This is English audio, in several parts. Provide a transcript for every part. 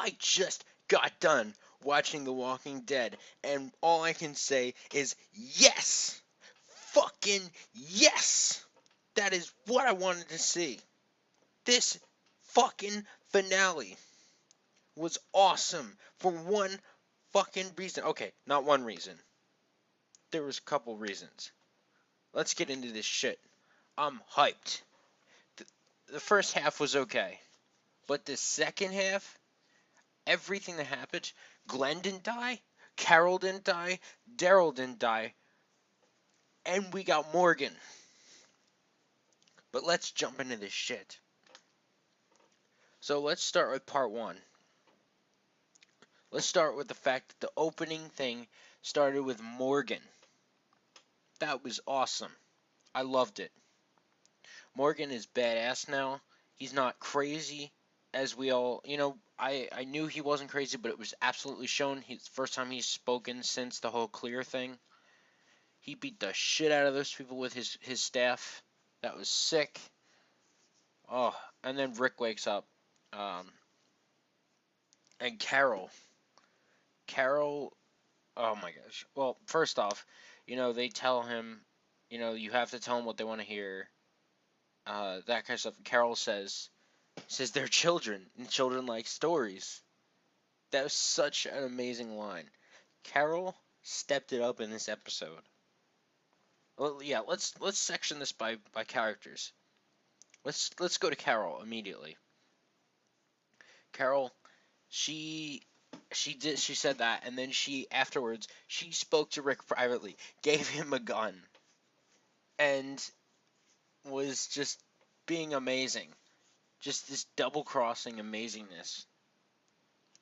I just got done watching The Walking Dead, and all I can say is yes! Fucking yes! That is what I wanted to see. This fucking finale was awesome for one fucking reason. Okay, not one reason. There was a couple reasons. Let's get into this shit. I'm hyped. The first half was okay, but the second half, everything that happened, Glenn didn't die, Carol didn't die, Daryl didn't die, and we got Morgan. But let's jump into this shit. So let's start with part one. Let's start with the fact that the opening thing started with Morgan. That was awesome. I loved it. Morgan is badass now. He's not crazy, as we all, I knew he wasn't crazy, but it was absolutely shown. It's the first time he's spoken since the whole Clear thing. He beat the shit out of those people with his staff. That was sick. Oh, and then Rick wakes up. And Carol, oh my gosh. Well, first off, they tell him, you have to tell them what they want to hear. That kind of stuff. Carol says they're children, and children like stories. That was such an amazing line. Carol stepped it up in this episode. Well, yeah, let's section this by characters. Let's go to Carol immediately. Carol, she said that, and then afterwards she spoke to Rick privately, gave him a gun, and was just being amazing. Just this double crossing amazingness.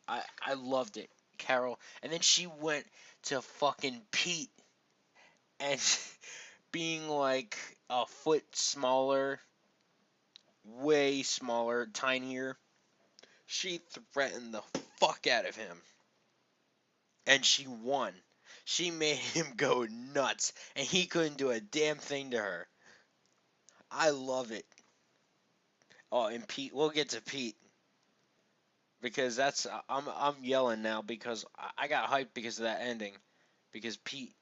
I loved it, Carol. And then she went to fucking Pete and being like a foot smaller, way smaller, tinier. She threatened the fuck out of him. And she won. She made him go nuts, and he couldn't do a damn thing to her. I love it. Oh, and Pete, we'll get to Pete. Because I'm yelling now because I got hyped because of that ending. Because Pete,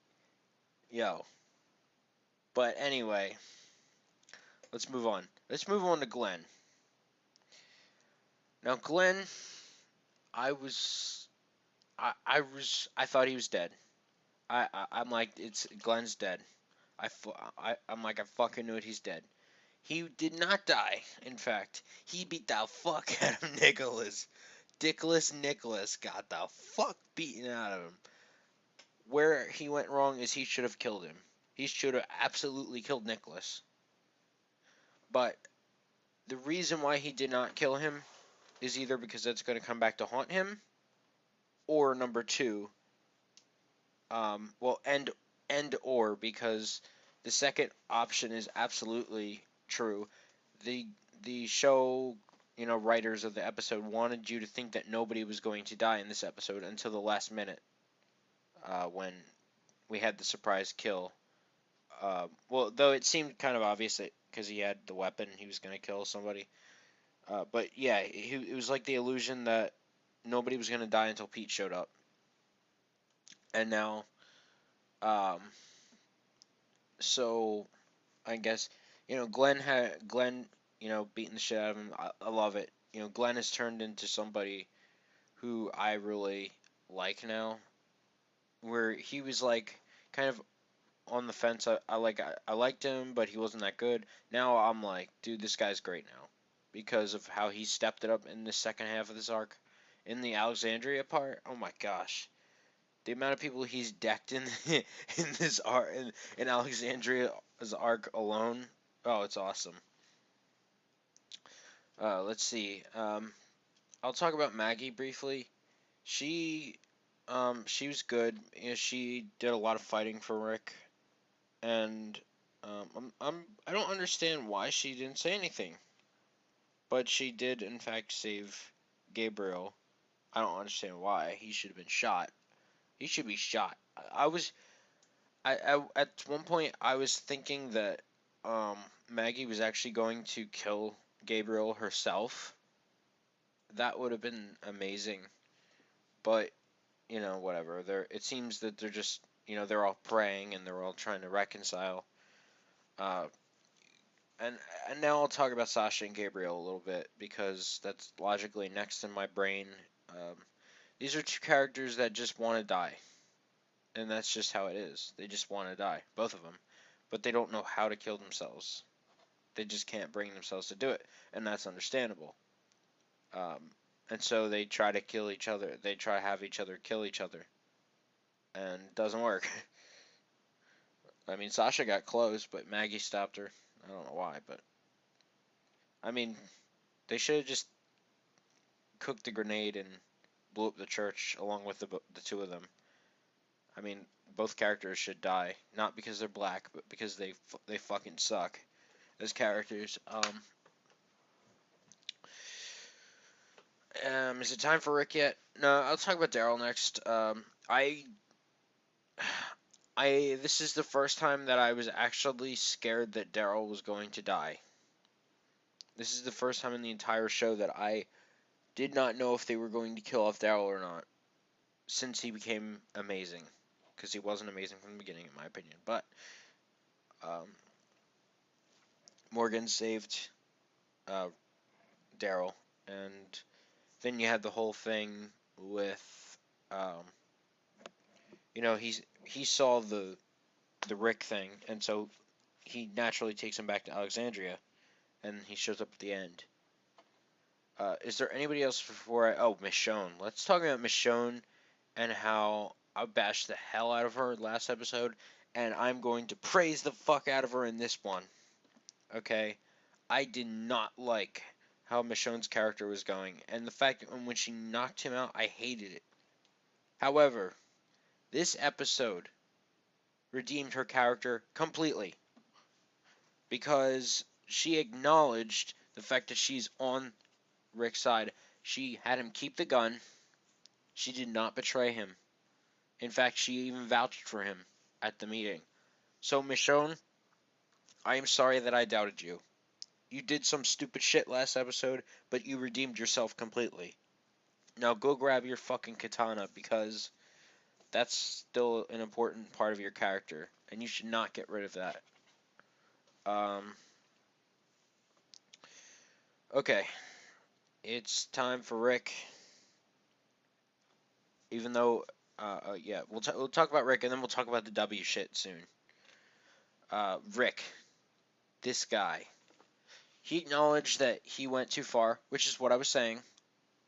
yo. But anyway, let's move on. Let's move on to Glenn. Now Glenn, I thought he was dead. I'm like, Glenn's dead. I'm like, I fucking knew it. He's dead. He did not die. In fact, he beat the fuck out of Nicholas. Dickless Nicholas got the fuck beaten out of him. Where he went wrong is he should have killed him. He should have absolutely killed Nicholas. But the reason why he did not kill him is either because it's going to come back to haunt him, or number two, or because the second option is absolutely true. The show, writers of the episode wanted you to think that nobody was going to die in this episode until the last minute, when we had the surprise kill. Well, though it seemed kind of obvious that because he had the weapon, he was going to kill somebody. But yeah, it was like the illusion that nobody was going to die until Pete showed up. And now, so I guess, Glenn, beating the shit out of him. I love it. Glenn has turned into somebody who I really like now. Where he was like kind of on the fence. I liked him, but he wasn't that good. Now I'm like, dude, this guy's great now because of how he stepped it up in the second half of this arc. In the Alexandria part, oh my gosh, the amount of people he's decked in in this arc, in Alexandria's arc alone, oh, it's awesome. Let's see. I'll talk about Maggie briefly. She she was good. She did a lot of fighting for Rick, and I don't understand why she didn't say anything, but she did in fact save Gabriel. I don't understand why. He should have been shot. He should be shot. I at one point I was thinking that Maggie was actually going to kill Gabriel herself. that would have been amazing. But whatever. It seems that they're just they're all praying and they're all trying to reconcile. Uh, and and now I'll talk about Sasha and Gabriel a little bit because that's logically next in my brain. Um, these are two characters that just want to die, and that's just how it is. They just want to die, both of them, but they don't know how to kill themselves. They just can't bring themselves to do it, and that's understandable. Um, and so they try to kill each other. They try to have each other kill each other, and it doesn't work. I mean, Sasha got close, but Maggie stopped her. I don't know why, but I mean, they should have just cooked the grenade and blew up the church along with the two of them. I mean, both characters should die, not because they're black, but because they fucking suck as characters. Is it time for Rick yet? No, I'll talk about Daryl next. This is the first time that I was actually scared that Daryl was going to die. This is the first time in the entire show that I did not know if they were going to kill off Daryl or not, since he became amazing, because he wasn't amazing from the beginning, in my opinion. But um, Morgan saved uh, Daryl, and then you had the whole thing with, um, he saw the Rick thing, and so he naturally takes him back to Alexandria, and he shows up at the end. Is there anybody else before Michonne? Let's talk about Michonne and how I bashed the hell out of her last episode, and I'm going to praise the fuck out of her in this one. Okay? I did not like how Michonne's character was going, and the fact that when she knocked him out, I hated it. However, this episode redeemed her character completely because she acknowledged the fact that she's on Rick's side. She had him keep the gun. She did not betray him. In fact, she even vouched for him at the meeting. So, Michonne, I am sorry that I doubted you. You did some stupid shit last episode, but you redeemed yourself completely. Now go grab your fucking katana because that's still an important part of your character, and you should not get rid of that. Um, okay, it's time for Rick. Even though, yeah, we'll talk about Rick, and then we'll talk about the W shit soon. Rick, this guy, he acknowledged that he went too far, which is what I was saying.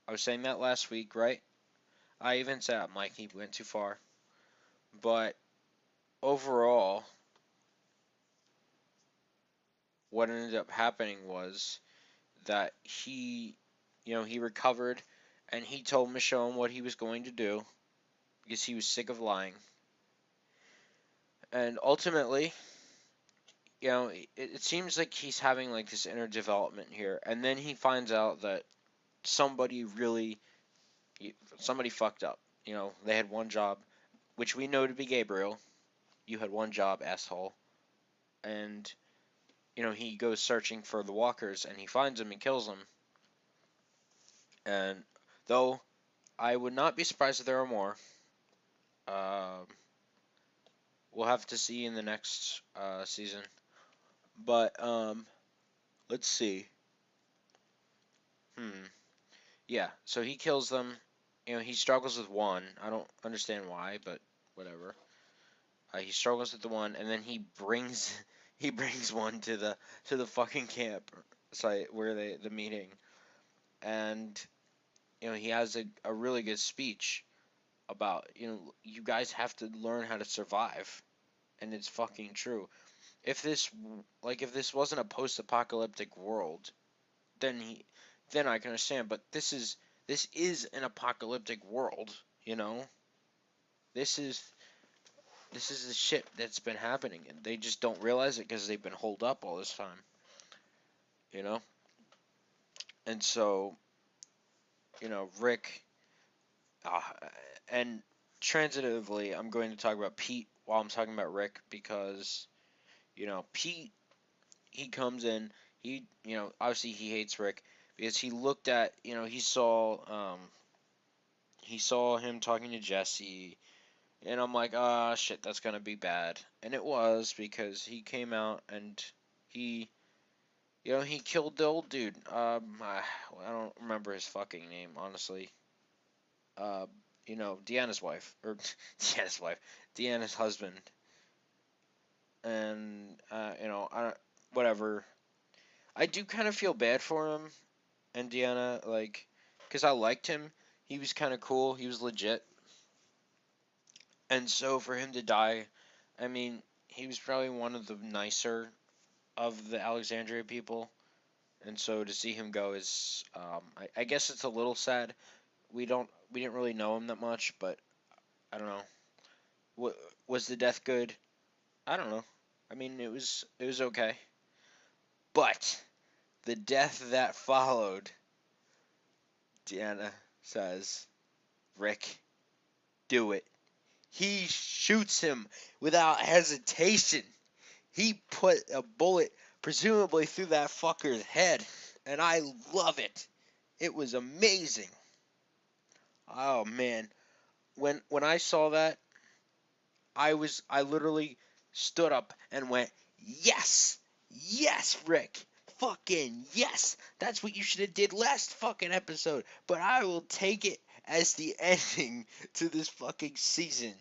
I was saying that last week, right? I even said, Mike, he went too far. But overall, what ended up happening was that he recovered and he told Michonne what he was going to do because he was sick of lying. And ultimately, it seems like he's having like this inner development here. And then he finds out that somebody really, somebody fucked up. They had one job, which we know to be Gabriel. You had one job, asshole. And, he goes searching for the walkers and he finds them and kills them. And though I would not be surprised if there are more, uh, we'll have to see in the next season. But let's see. Yeah. So he kills them. He struggles with one. I don't understand why, but whatever. He struggles with the one, and then he brings he brings one to the fucking camp site where the meeting, and he has a really good speech about you guys have to learn how to survive, and it's fucking true. If this wasn't a post-apocalyptic world, then I can understand. But this is an apocalyptic world. This is this is the shit that's been happening, and they just don't realize it because they've been holed up all this time. You know, and so Rick, uh, and transitively, I'm going to talk about Pete while I'm talking about Rick because Pete, he comes in, obviously he hates Rick because he looked at, he saw him talking to Jesse, and I'm like, ah, shit, that's gonna be bad. And it was, because he came out and he, he killed the old dude. I don't remember his fucking name, honestly. Uh, Deanna's wife, or Deanna's wife, Deanna's husband, and whatever. I do kind of feel bad for him and Deanna, like, because I liked him. He was kind of cool. He was legit. And so for him to die, I mean, he was probably one of the nicer of the Alexandria people. And so to see him go is, I guess it's a little sad. We didn't really know him that much, but I don't know. Was the death good? I don't know. I mean, it was okay. But the death that followed, Deanna says, Rick, do it. He shoots him without hesitation. He put a bullet, presumably through that fucker's head, and I love it. It was amazing. Oh man, when I saw that, I literally stood up and went, "Yes! Yes, Rick! Fucking yes! That's what you should have did last fucking episode, but I will take it as the ending to this fucking season."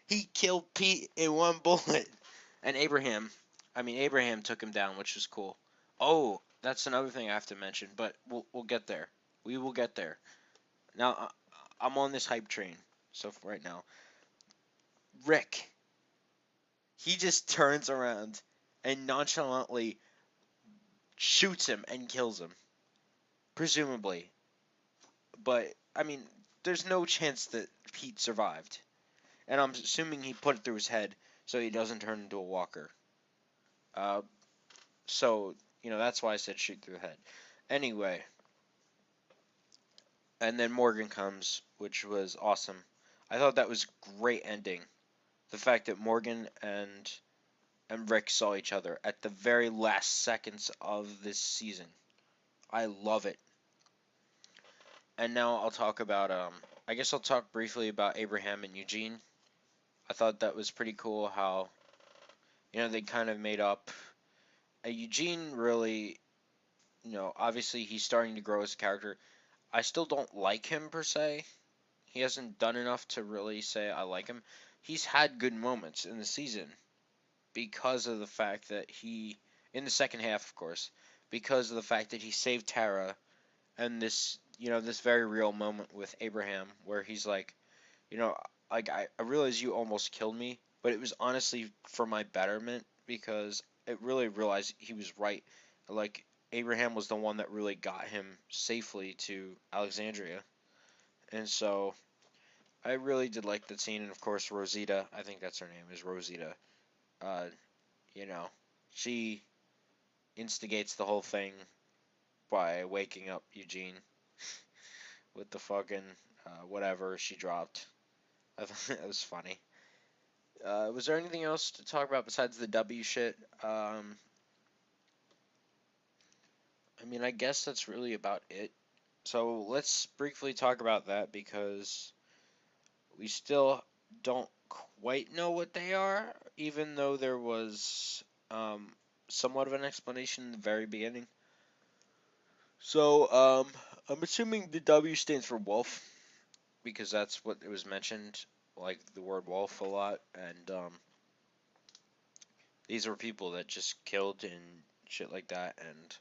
He killed Pete in one bullet. And Abraham took him down, which was cool. Oh, that's another thing I have to mention, but we'll get there. We will get there. Now, I'm on this hype train. So for right now, Rick, he just turns around and nonchalantly shoots him and kills him, presumably. But I mean, there's no chance that Pete survived, and I'm assuming he put it through his head so he doesn't turn into a walker. Uh, so that's why I said shoot through the head. Anyway, and then Morgan comes, which was awesome. I thought that was great ending. The fact that Morgan and Rick saw each other at the very last seconds of this season. I love it. And now I'll talk about I guess I'll talk briefly about Abraham and Eugene. I thought that was pretty cool how they kind of made up. Eugene really, obviously he's starting to grow as a character. I still don't like him per se. He hasn't done enough to really say I like him. He's had good moments in the season because of the fact that in the second half, of course, because of the fact that he saved Tara, and this very real moment with Abraham where he's like, like I realize you almost killed me, but it was honestly for my betterment because it really realized he was right. Like Abraham was the one that really got him safely to Alexandria, and so I really did like that scene. And of course Rosita, I think that's her name, is Rosita. Uh, you know, she instigates the whole thing by waking up Eugene with the fucking whatever she dropped. I thought that was funny. Was there anything else to talk about besides the W shit? I mean, I guess that's really about it. So let's briefly talk about that because we still don't quite know what they are, even though there was somewhat of an explanation in the very beginning. So I'm assuming the W stands for wolf because that's what it was mentioned, like the word wolf a lot, and these were people that just killed and shit like that, and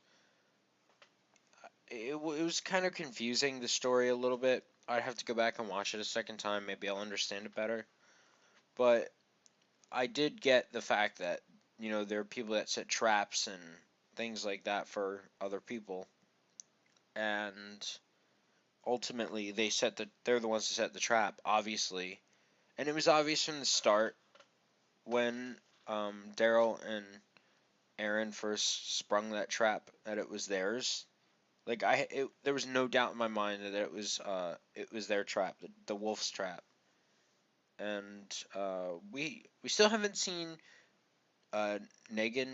it was kind of confusing, the story a little bit. I'd have to go back and watch it a second time. Maybe I'll understand it better. But I did get the fact that there are people that set traps and things like that for other people, and ultimately they're the ones that set the trap, obviously, and it was obvious from the start when Daryl and Aaron first sprung that trap that it was theirs. Like there was no doubt in my mind that it was their trap, the wolf's trap, and we still haven't seen uh, Negan,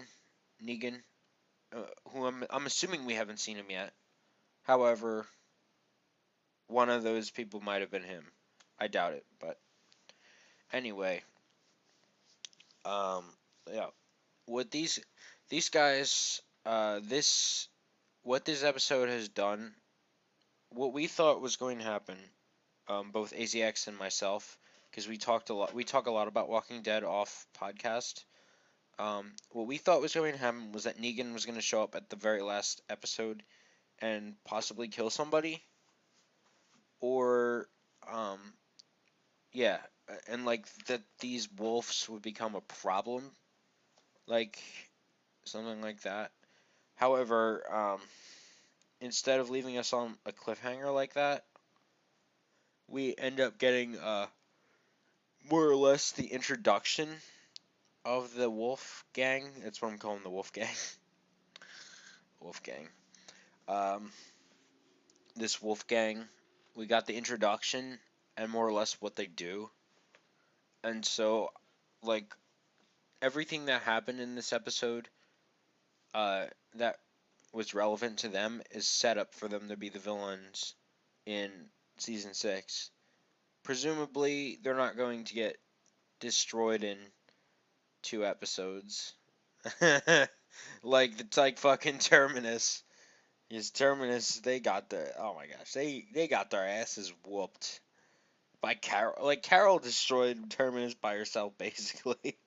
Negan, who I'm assuming we haven't seen him yet. However, one of those people might have been him. I doubt it, but anyway, um, yeah. What these guys, this what this episode has done, what we thought was going to happen, both AZX and myself, because we talk a lot about Walking Dead off podcast. What we thought was going to happen was that Negan was going to show up at the very last episode and possibly kill somebody, or um, yeah, and like that these wolves would become a problem, like something like that. However, instead of leaving us on a cliffhanger like that, we end up getting more or less the introduction of the Wolf Gang. That's what I'm calling the Wolf Gang. Wolf Gang. Um, this Wolf Gang, we got the introduction and more or less what they do. And so, like, everything that happened in this episode that was relevant to them is set up for them to be the villains in season 6. Presumably, they're not going to get destroyed in 2 episodes. Like fucking Terminus. His Terminus, they got their oh my gosh, they got their asses whooped by Carol. Like Carol destroyed Terminus by herself, basically,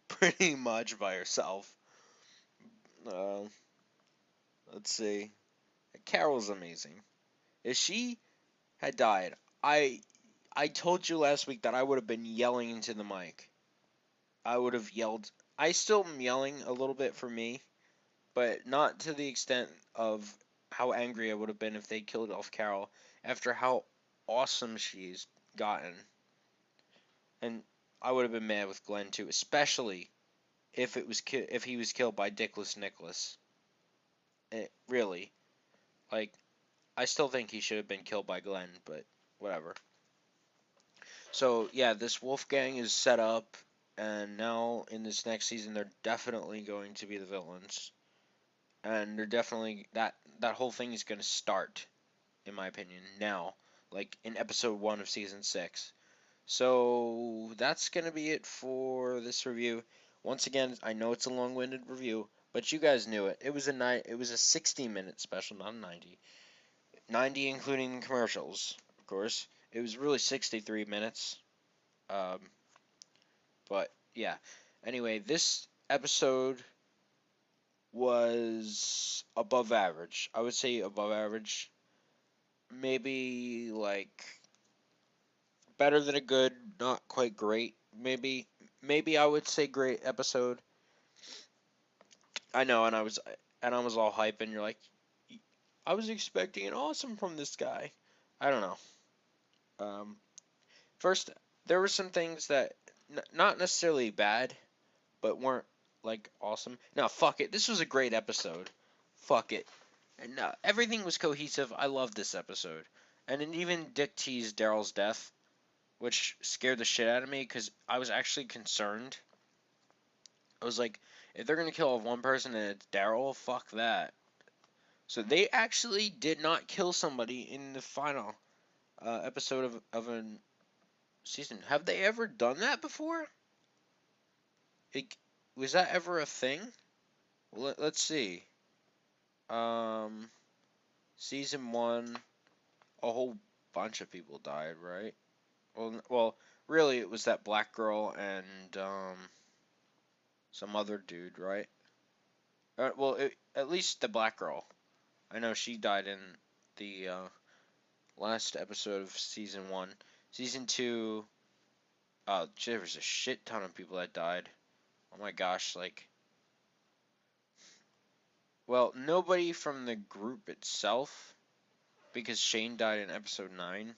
pretty much by herself. Uh, let's see. Carol's amazing. If she had died, I told you last week that I would have been yelling into the mic. I would have yelled. I still am yelling a little bit for me, but not to the extent of how angry I would have been if they killed off Carol after how awesome she's gotten. And I would have been mad with Glenn too, especially if if he was killed by Dickless Nicholas. Really, like I still think he should have been killed by Glenn, but whatever. So yeah, this Wolfgang is set up, and now in this next season they're definitely going to be the villains, and they're definitely that whole thing is going to start, in my opinion, now, like in episode 1 of season 6. So that's going to be it for this review. Once again, I know it's a long-winded review, but you guys knew it. It was a 60-minute special, not a 90. 90 including commercials, of course. It was really 63 minutes. Um, but yeah. Anyway, this episode was above average. I would say above average. Maybe like better than a good, not quite great. Maybe I would say great episode. I know, and I was all hype, and you're like, I was expecting an awesome from this guy. I don't know. First, there were some things that not necessarily bad, but weren't like awesome. Now, fuck it. This was a great episode. Fuck it. And everything was cohesive. I loved this episode. And it even Dick teased Daryl's death, which scared the shit out of me because I was actually concerned. I was like, if they're gonna kill one person and it's Daryl, fuck that. So they actually did not kill somebody in the final episode of a season. Have they ever done that before? It, was that ever a thing? Let's see. Um, season 1, a whole bunch of people died, right? Well, really, it was that black girl and some other dude, right? At least the black girl. I know she died in the last episode of season 1. Season 2, there was a shit ton of people that died. Oh my gosh, like, well, nobody from the group itself, because Shane died in episode 9,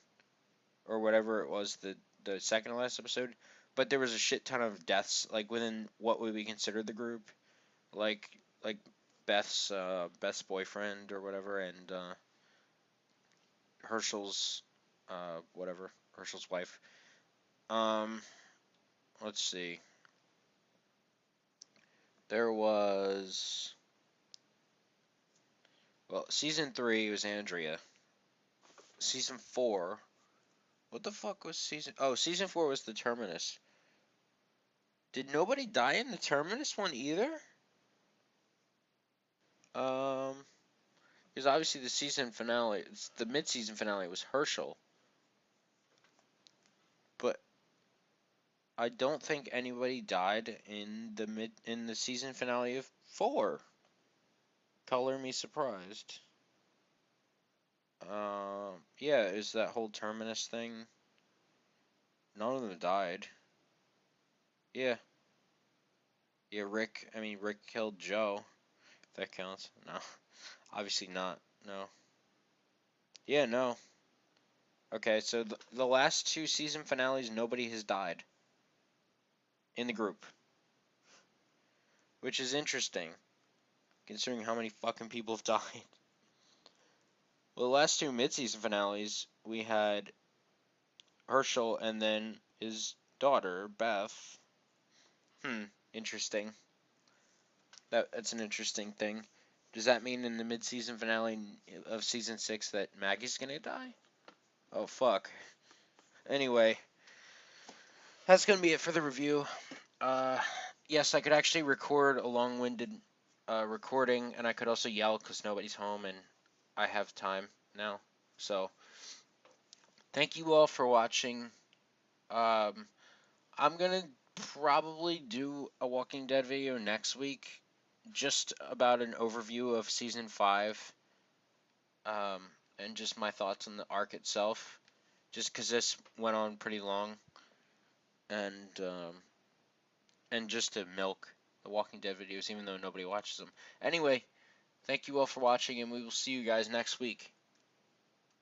or whatever it was, the second to last episode. But there was a shit ton of deaths, like within what would be considered the group, like Beth's boyfriend or whatever, and Herschel's Herschel's wife. Um, let's see. There was Well, season 3 was Andrea. Season 4. What the fuck was season? Oh, season 4 was the Terminus. Did nobody die in the Terminus one either? Because obviously the season finale, the mid-season finale was Herschel, but I don't think anybody died in the season finale of 4. Color me surprised. Yeah, is that whole Terminus thing? None of them died. Yeah. Yeah, Rick killed Joe. If that counts. No. Obviously not. No. Yeah, no. Okay, so the last 2 season finales, nobody has died in the group. Which is interesting, considering how many fucking people have died. Well, the last 2 mid-season finales, we had Herschel and then his daughter, Beth. Interesting. That's an interesting thing. Does that mean in the mid-season finale of season 6 that Maggie's gonna die? Oh fuck. Anyway, that's gonna be it for the review. Uh, yes, I could actually record a long-winded recording, and I could also yell because nobody's home and I have time now. So, thank you all for watching. Um, I'm gonna probably do a Walking Dead video next week, just about an overview of season 5, um, and just my thoughts on the arc itself. Just because this went on pretty long, and just to milk the Walking Dead videos, even though nobody watches them. Anyway, thank you all for watching, and we will see you guys next week.